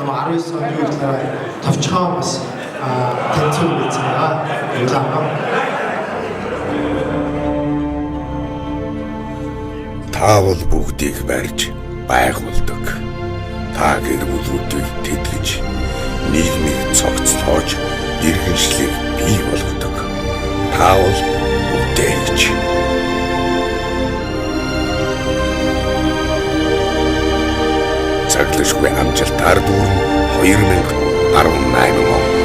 19 онд юу гэхээр товчхон бас тэнцвэр байсан байгаа. Та бол бүгдийг барьж байгуулдаг. Та гэр бүлүүдийг тэтгэж, нийгмийг цогцлоож, иргэншлийг бий болгодог. Та бол үдээч. Цаглашгүй амжилтаар дүүрэн 2018 он.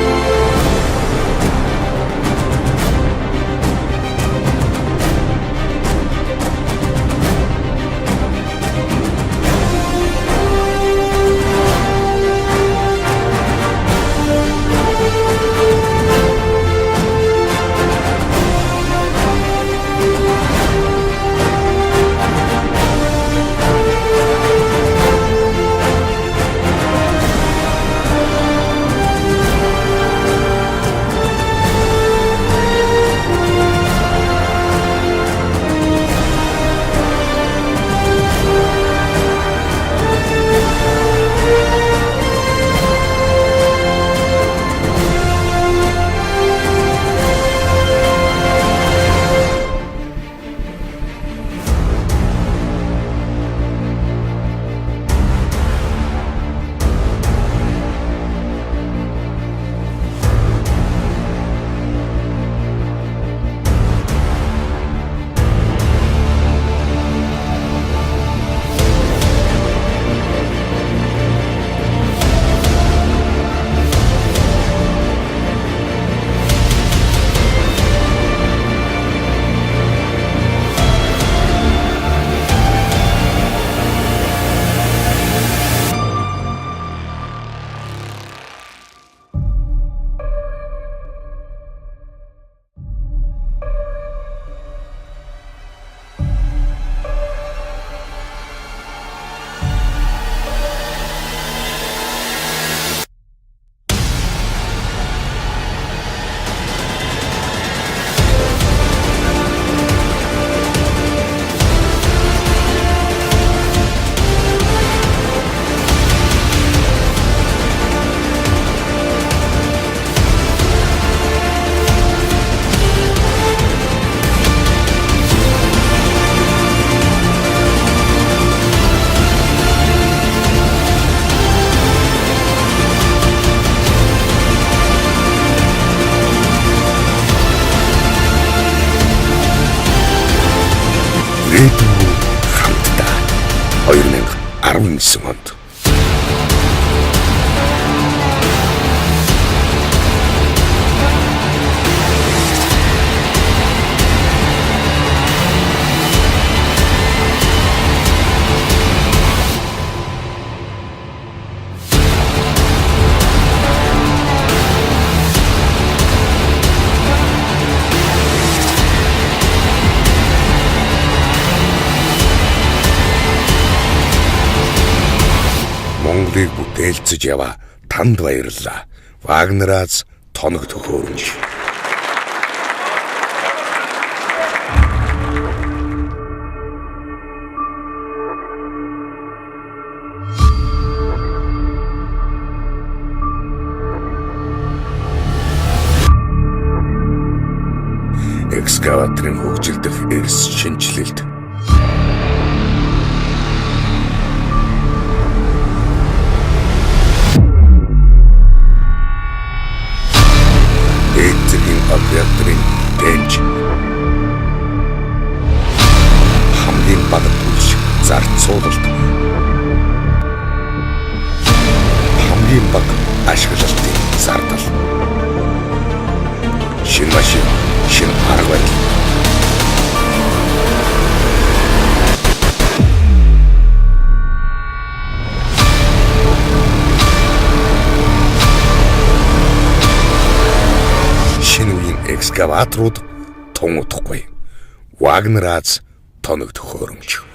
хамтдаа 2019 онд Монголыг бүтээлцэж яваа танд баярлалаа. Вагнераас тоног төхөөрөмж. Экскаваторын хөгжилдөх эрс шинжилэлт. Операторын дэнж хамгийн бага түлш зарцуулалт хамгийн бага ашиглалтын зардал шинэ машин шинэ арга барил экскаваторууд тун удахгүй. Вагнераас тоног төхөөрөмж.